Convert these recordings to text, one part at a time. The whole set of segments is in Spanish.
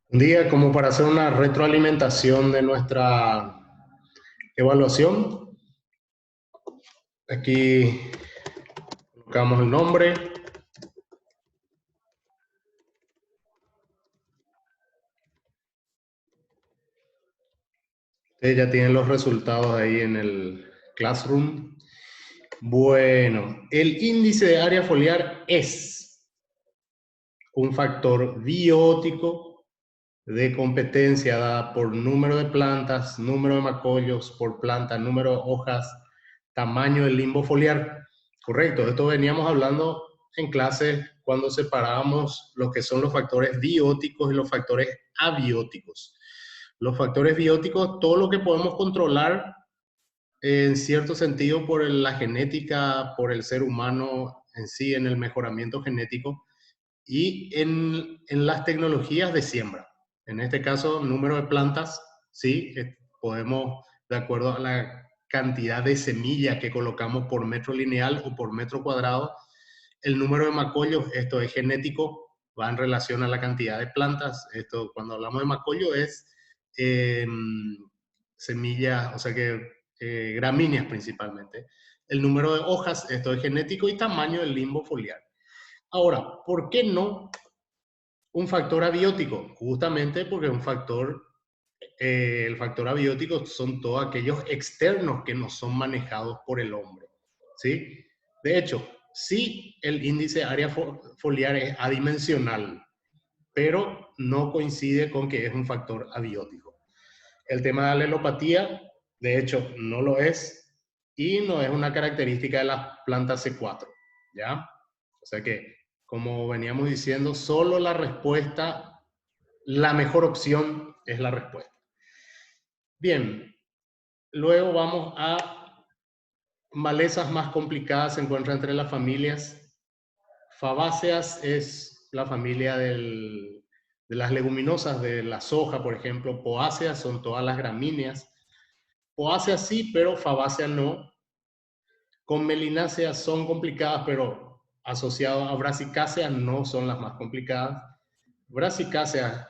Un día como para hacer una retroalimentación de nuestra evaluación. Aquí colocamos el nombre. Ustedes ya tienen los resultados ahí en el Classroom. Bueno, el índice de área foliar es un factor biótico de competencia dada por número de plantas, número de macollos por planta, número de hojas, tamaño del limbo foliar. Correcto, esto veníamos hablando en clase cuando separábamos lo que son los factores bióticos y los factores abióticos. Los factores bióticos, todo lo que podemos controlar en cierto sentido por la genética, por el ser humano en sí, en el mejoramiento genético, y en las tecnologías de siembra. En este caso, número de plantas, sí, podemos, de acuerdo a la cantidad de semilla que colocamos por metro lineal o por metro cuadrado, el número de macollos, esto es genético, va en relación a la cantidad de plantas. Esto, cuando hablamos de macollo, es eh, semillas, o sea que gramíneas principalmente. El número de hojas, esto es genético, y tamaño del limbo foliar. Ahora, ¿por qué no un factor abiótico? Justamente porque el factor abiótico son todos aquellos externos que no son manejados por el hombre, ¿sí? De hecho, sí, el índice de área foliar es adimensional, pero no coincide con que es un factor abiótico. El tema de la alelopatía, de hecho, no lo es, y no es una característica de las plantas C4, ¿ya? O sea que, como veníamos diciendo, solo la respuesta, la mejor opción es la respuesta. Bien, luego vamos a malezas más complicadas. Se encuentran entre las familias. Fabáceas es la familia de las leguminosas, de la soja, por ejemplo. Poáceas son todas las gramíneas. Poáceas sí, pero fabáceas no. Con melináceas son complicadas, pero asociadas a brasicáceas no son las más complicadas. Brasicáceas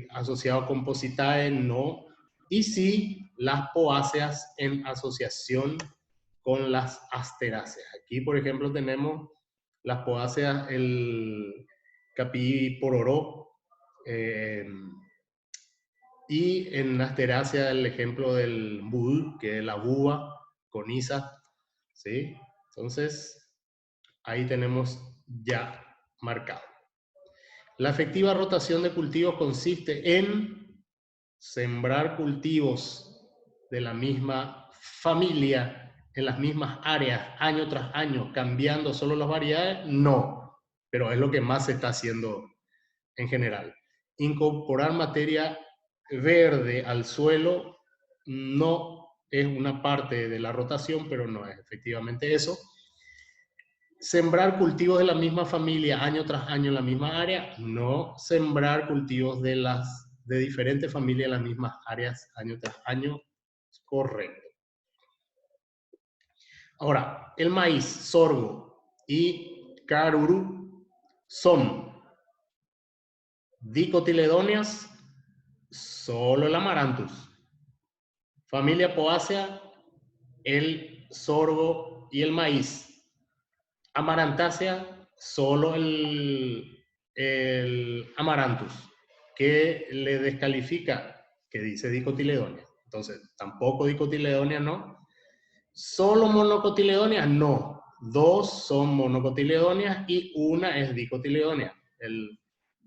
asociado a Compositae no. Y sí, las poáceas en asociación con las asteráceas. Aquí, por ejemplo, tenemos las poáceas, el capipororó, y en asterácea el ejemplo del bul, que es la búa coniza, ¿sí? Entonces, ahí tenemos ya marcado. La efectiva rotación de cultivos consiste en sembrar cultivos de la misma familia en las mismas áreas año tras año, cambiando solo las variedades. No, pero es lo que más se está haciendo en general. Incorporar materia verde al suelo no es una parte de la rotación, pero no es efectivamente eso. Sembrar cultivos de la misma familia año tras año en la misma área, no. Sembrar cultivos de diferentes familias en las mismas áreas año tras año, correcto. Ahora, el maíz, sorgo y caruru son dicotiledóneas, solo el amaranthus. Familia Poácea, el sorgo y el maíz. Amarantácea, solo el amaranthus, que le descalifica, que dice dicotiledónea. Entonces, tampoco dicotiledónea, no. Solo monocotiledóneas, no. Dos son monocotiledóneas y una es dicotiledónea, el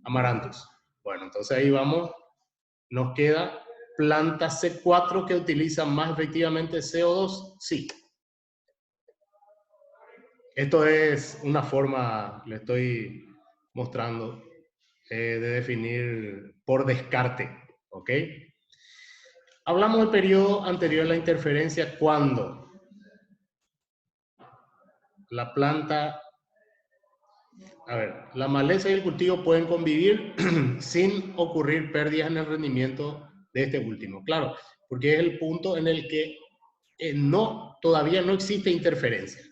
amaranthus. Bueno, entonces ahí vamos. Nos queda planta C4 que utiliza más efectivamente CO2, sí. Esto es una forma, le estoy mostrando, de definir por descarte, ¿ok? Hablamos del periodo anterior a la interferencia cuando la planta, a ver, la maleza y el cultivo pueden convivir sin ocurrir pérdidas en el rendimiento de este último. Claro, porque es el punto en el que todavía no existe interferencia,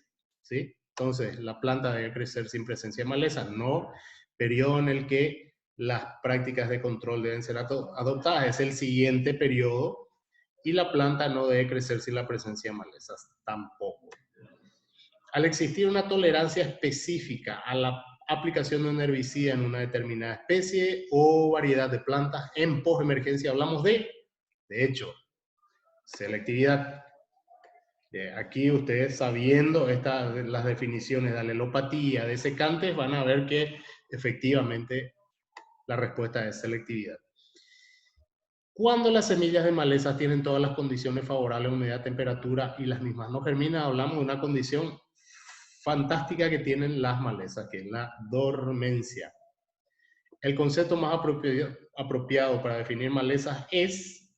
¿sí? Entonces, la planta debe crecer sin presencia de maleza, no periodo en el que las prácticas de control deben ser adoptadas. Es el siguiente periodo y la planta no debe crecer sin la presencia de malezas tampoco. Al existir una tolerancia específica a la aplicación de un herbicida en una determinada especie o variedad de plantas, en postemergencia hablamos de hecho, selectividad. Aquí ustedes, sabiendo las definiciones de alelopatía, de secantes, van a ver que efectivamente la respuesta es selectividad. Cuando las semillas de malezas tienen todas las condiciones favorables, humedad, temperatura y las mismas no germinan, hablamos de una condición fantástica que tienen las malezas, que es la dormencia. El concepto más apropiado para definir malezas es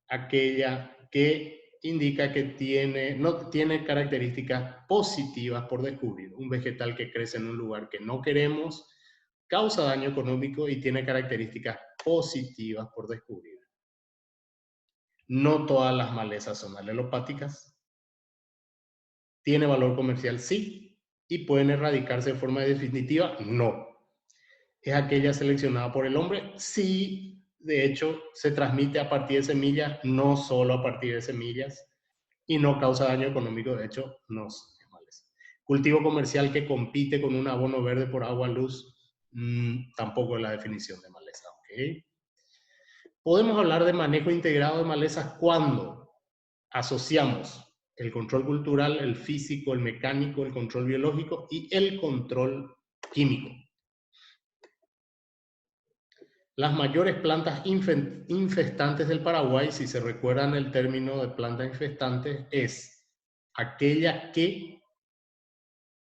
aquella que indica que no tiene características positivas por descubrir. Un vegetal que crece en un lugar que no queremos, causa daño económico y tiene características positivas por descubrir. No todas las malezas son alelopáticas. ¿Tiene valor comercial? Sí. ¿Y pueden erradicarse de forma definitiva? No. ¿Es aquella seleccionada por el hombre? Sí. De hecho, se transmite a partir de semillas, no solo a partir de semillas, y no causa daño económico. De hecho, no es maleza. Cultivo comercial que compite con un abono verde por agua, luz, tampoco es la definición de maleza. ¿Okay? Podemos hablar de manejo integrado de malezas cuando asociamos el control cultural, el físico, el mecánico, el control biológico y el control químico. Las mayores plantas infestantes del Paraguay, si se recuerdan el término de planta infestante, es aquella que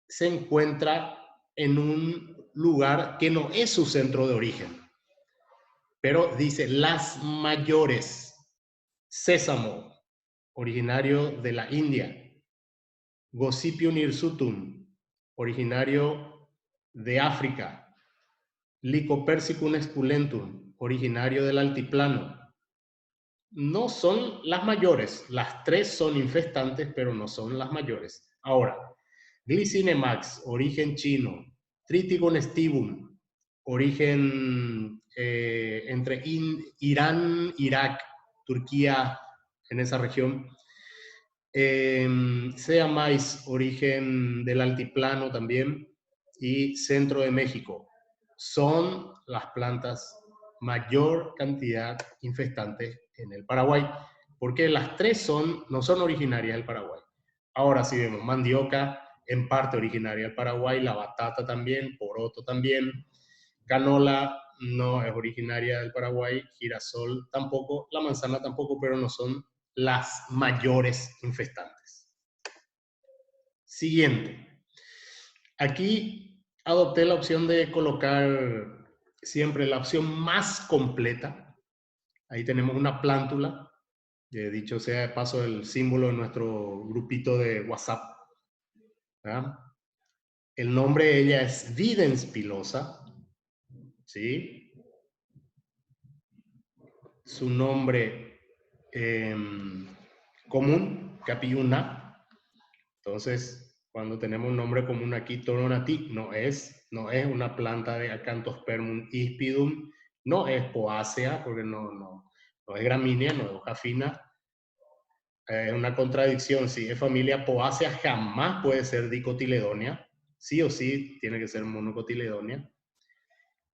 se encuentra en un lugar que no es su centro de origen. Pero dice las mayores. Sésamo, originario de la India. Gossypium hirsutum, originario de África. Lycopersicum esculentum, originario del altiplano. No son las mayores. Las tres son infestantes, pero no son las mayores. Ahora, Glycinemax, origen chino. Triticum stivum, origen entre Irán, Irak, Turquía, en esa región. Sea maíz, origen del altiplano también, y centro de México. Son las plantas mayor cantidad infestantes en el Paraguay, porque las tres no son originarias del Paraguay. Ahora sí vemos mandioca, en parte originaria del Paraguay, la batata también, poroto también, canola no es originaria del Paraguay, girasol tampoco, la manzana tampoco, pero no son las mayores infestantes. Siguiente. Aquí adopté la opción de colocar siempre la opción más completa. Ahí tenemos una plántula, dicho sea de paso el símbolo de nuestro grupito de WhatsApp. ¿Verdad? El nombre de ella es Videns pilosa, ¿sí? Su nombre común, Capilluna. Entonces, cuando tenemos un nombre común aquí, Toronati, no es una planta de Acanthospermum hispidum, no es poácea, porque no es gramínea, no es hoja fina. Es una contradicción, si es familia poácea, jamás puede ser dicotiledónea, sí o sí tiene que ser monocotiledónea.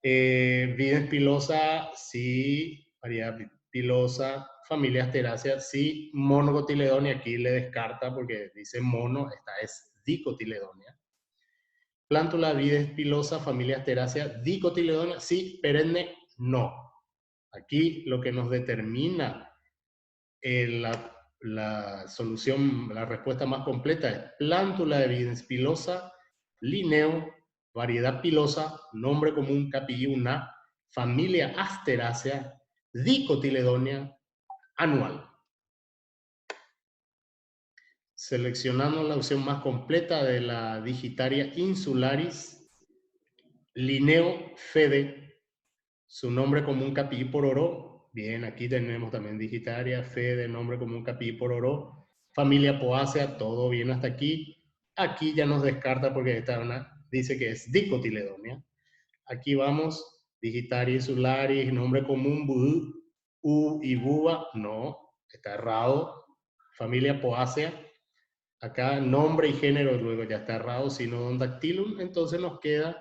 Videns pilosa, sí, variedad pilosa, familia Asterácea, sí, monocotiledónea, aquí le descarta porque dice mono, esta es dicotiledónea. Plántula Videns pilosa, familia Asterácea, dicotiledónea, sí, perenne, no. Aquí lo que nos determina la solución, la respuesta más completa es plántula de Videns pilosa, Linneo, variedad pilosa, nombre común Capilluna, familia Asterácea, dicotiledónea, anual. Seleccionando la opción más completa de la Digitaria insularis, Linneo fede, su nombre común Capillipororo. Bien, aquí tenemos también Digitaria, fede, nombre común Capillipororo, familia Poácea, todo bien hasta aquí. Aquí ya nos descarta porque esta dice que es dicotiledónea. Aquí vamos Digitaris, Sularis, nombre común, U y Buba, no, está errado. Familia Poaceae, acá nombre y género luego ya está errado, Cynodon dactylum, entonces nos queda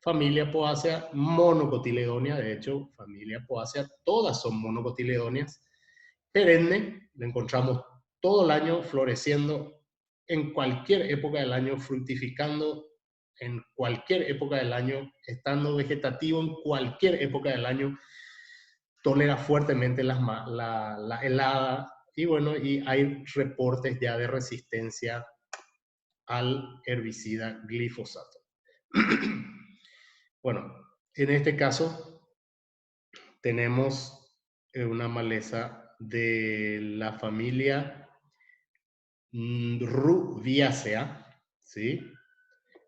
familia Poaceae monocotiledónea, de hecho, familia Poaceae, todas son monocotiledóneas, perenne, lo encontramos todo el año floreciendo en cualquier época del año, fructificando en cualquier época del año, estando vegetativo en cualquier época del año, tolera fuertemente la helada, y bueno, y hay reportes ya de resistencia al herbicida glifosato. Bueno, en este caso tenemos una maleza de la familia Rubiacea, ¿sí?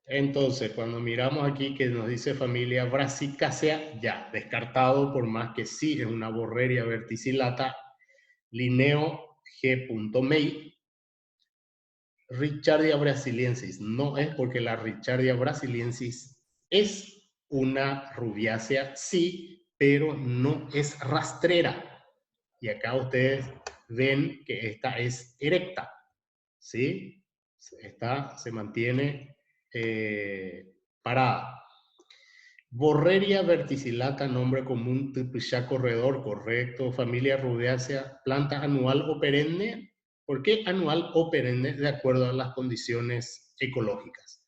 Entonces, cuando miramos aquí que nos dice familia Brassicacea, ya, descartado, por más que sí es una Borreria verticillata, Linneo G. May. Ricciardia brasiliensis, no es porque la Ricciardia brasiliensis es una rubiácea, sí, pero no es rastrera. Y acá ustedes ven que esta es erecta, ¿sí? Esta se mantiene parada. Borreria verticillata, nombre común, Tripichá corredor, correcto. Familia rubiácea, planta anual o perenne. ¿Por qué anual o perenne? De acuerdo a las condiciones ecológicas.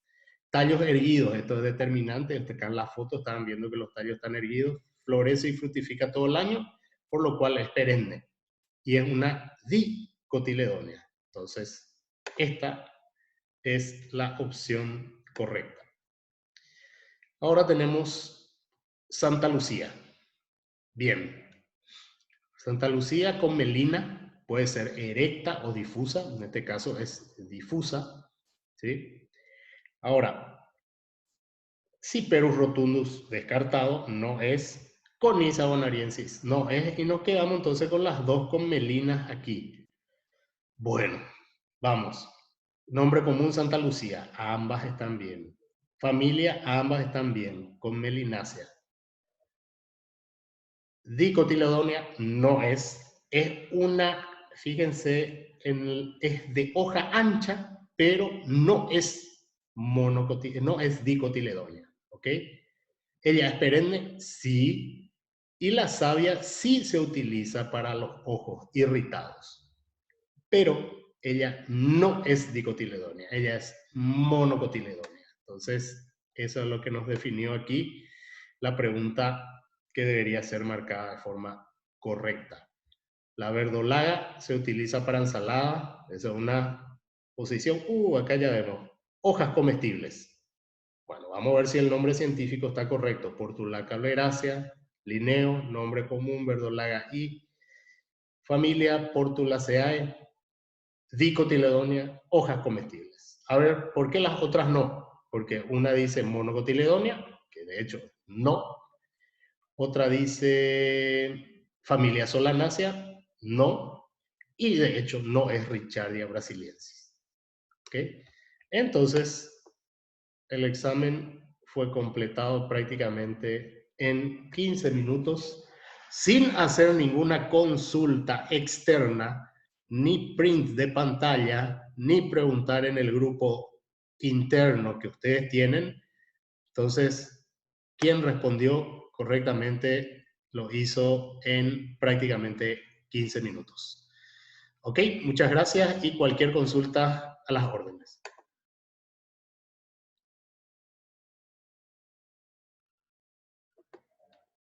Tallos erguidos, esto es determinante. Acá en la foto estaban viendo que los tallos están erguidos. Florece y fructifica todo el año, por lo cual es perenne. Y es una dicotiledónea. Entonces, esta es la opción correcta. Ahora tenemos Santa Lucía. Bien. Santa Lucía con melina puede ser erecta o difusa. En este caso es difusa. ¿Sí? Ahora, Cyperus rotundus descartado, no es. Conisa bonariensis, no es. Y nos quedamos entonces con las dos con melinas aquí. Bueno, vamos. Nombre común Santa Lucía, ambas están bien. Familia, ambas están bien, con melinácea. Dicotiledónea no es una, fíjense, es de hoja ancha, pero no es no es dicotiledónea, ¿ok? Ella es perenne, sí, y la savia sí se utiliza para los ojos irritados, pero ella no es dicotiledónea, ella es monocotiledónea. Entonces, eso es lo que nos definió aquí la pregunta que debería ser marcada de forma correcta. La verdolaga se utiliza para ensalada, esa es una posición, acá ya vemos, hojas comestibles. Bueno, vamos a ver si el nombre científico está correcto. Portulaca oleracea, Linneo, nombre común, verdolaga y familia Portulaceae, dicotiledónea, hojas comestibles. A ver, ¿por qué las otras no? Porque una dice monocotiledónea, que de hecho no. Otra dice familia Solanaceae, no. Y de hecho no es Ricciardia brasiliensis. ¿Ok? Entonces, el examen fue completado prácticamente en 15 minutos sin hacer ninguna consulta externa, ni print de pantalla, ni preguntar en el grupo interno que ustedes tienen. Entonces, quien respondió correctamente lo hizo en prácticamente 15 minutos. Ok, muchas gracias y cualquier consulta a las órdenes.